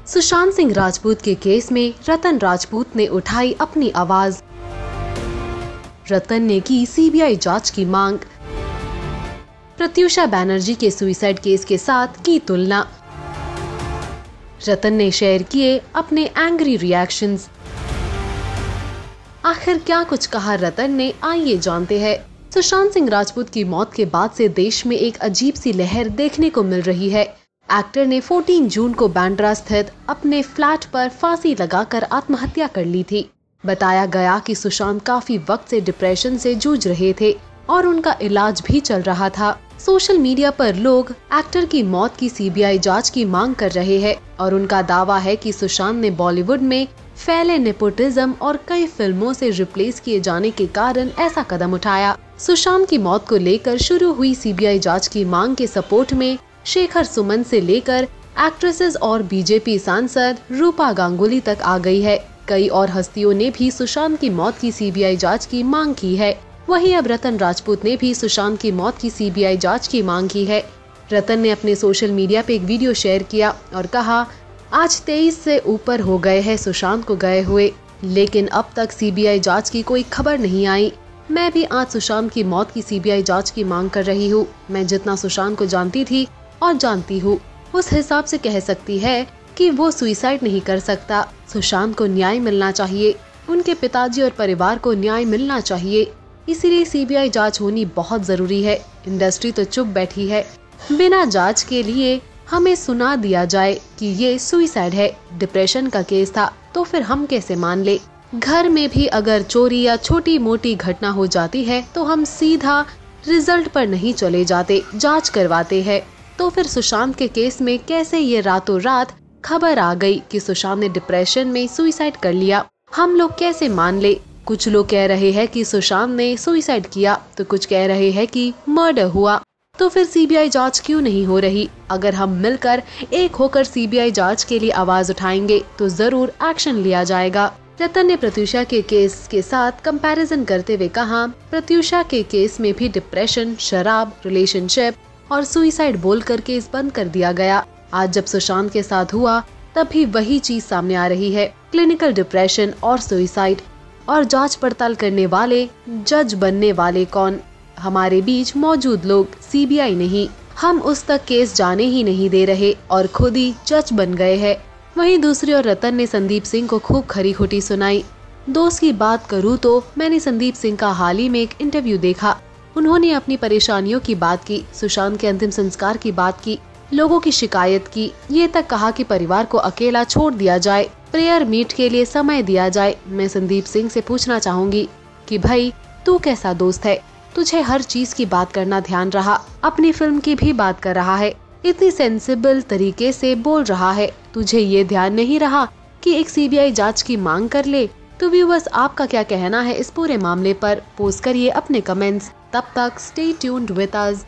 सुशांत सिंह राजपूत के केस में रतन राजपूत ने उठाई अपनी आवाज। रतन ने की सीबीआई जांच की मांग। प्रत्युषा बैनर्जी के सुसाइड केस के साथ की तुलना। रतन ने शेयर किए अपने एंग्री रिएक्शंस। आखिर क्या कुछ कहा रतन ने, आइए जानते हैं। सुशांत सिंह राजपूत की मौत के बाद से देश में एक अजीब सी लहर देखने को मिल रही है। एक्टर ने 14 जून को बांद्रा स्थित अपने फ्लैट पर फांसी लगाकर आत्महत्या कर ली थी। बताया गया कि सुशांत काफी वक्त से डिप्रेशन से जूझ रहे थे और उनका इलाज भी चल रहा था। सोशल मीडिया पर लोग एक्टर की मौत की सीबीआई जांच की मांग कर रहे हैं और उनका दावा है कि सुशांत ने बॉलीवुड में फैले नेपोटिज्म और कई फिल्मों से रिप्लेस किए जाने के कारण ऐसा कदम उठाया। सुशांत की मौत को लेकर शुरू हुई सीबीआई जांच की मांग के सपोर्ट में शेखर सुमन से लेकर एक्ट्रेसेस और बीजेपी सांसद रूपा गांगुली तक आ गई है। कई और हस्तियों ने भी सुशांत की मौत की सीबीआई जांच की मांग की है। वहीं अब रतन राजपूत ने भी सुशांत की मौत की सीबीआई जांच की मांग की है। रतन ने अपने सोशल मीडिया पे एक वीडियो शेयर किया और कहा, आज 23 से ऊपर हो गए हैं सुशांत को गए हुए, लेकिन अब तक सीबीआई जांच की कोई खबर नहीं आई। मैं भी आज सुशांत की मौत की सीबीआई जांच की मांग कर रही हूँ। मैं जितना सुशांत को जानती थी और जानती हूँ, उस हिसाब से कह सकती है कि वो सुसाइड नहीं कर सकता। सुशांत को न्याय मिलना चाहिए, उनके पिताजी और परिवार को न्याय मिलना चाहिए, इसीलिए सीबीआई जांच होनी बहुत जरूरी है। इंडस्ट्री तो चुप बैठी है। बिना जांच के लिए हमें सुना दिया जाए कि ये सुसाइड है, डिप्रेशन का केस था, तो फिर हम कैसे मान ले। घर में भी अगर चोरी या छोटी मोटी घटना हो जाती है तो हम सीधा रिजल्ट पर नहीं चले जाते, जांच करवाते हैं। तो फिर सुशांत के केस में कैसे ये रातों रात खबर आ गई कि सुशांत ने डिप्रेशन में सुसाइड कर लिया, हम लोग कैसे मान ले। कुछ लोग कह रहे हैं कि सुशांत ने सुसाइड किया, तो कुछ कह रहे हैं कि मर्डर हुआ। तो फिर सीबीआई जांच क्यों नहीं हो रही? अगर हम मिलकर एक होकर सीबीआई जांच के लिए आवाज उठाएंगे तो जरूर एक्शन लिया जाएगा। रतन ने प्रत्युषा के केस के साथ कंपैरिजन करते हुए कहा, प्रत्युषा के केस में भी डिप्रेशन, शराब, रिलेशनशिप और सुसाइड बोलकर केस बंद कर दिया गया। आज जब सुशांत के साथ हुआ तब भी वही चीज सामने आ रही है, क्लिनिकल डिप्रेशन और सुसाइड। और जांच पड़ताल करने वाले, जज बनने वाले कौन? हमारे बीच मौजूद लोग, सीबीआई नहीं। हम उस तक केस जाने ही नहीं दे रहे और खुद ही जज बन गए हैं। वहीं दूसरी ओर रतन ने संदीप सिंह को खूब खरी खोटी सुनाई। दोस्त की बात करूँ तो मैंने संदीप सिंह का हाल ही में एक इंटरव्यू देखा। उन्होंने अपनी परेशानियों की बात की, सुशांत के अंतिम संस्कार की बात की, लोगों की शिकायत की, ये तक कहा कि परिवार को अकेला छोड़ दिया जाए, प्रेयर मीट के लिए समय दिया जाए। मैं संदीप सिंह से पूछना चाहूंगी कि भाई तू कैसा दोस्त है? तुझे हर चीज की बात करना ध्यान रहा, अपनी फिल्म की भी बात कर रहा है, इतनी सेंसिबल तरीके से बोल रहा है, तुझे ये ध्यान नहीं रहा कि एक सीबीआई जांच की मांग कर ले। तो व्यूअर्स, आपका क्या कहना है इस पूरे मामले पर? पोस्ट करिए अपने कमेंट्स। तब तक स्टे ट्यून्ड विद अस।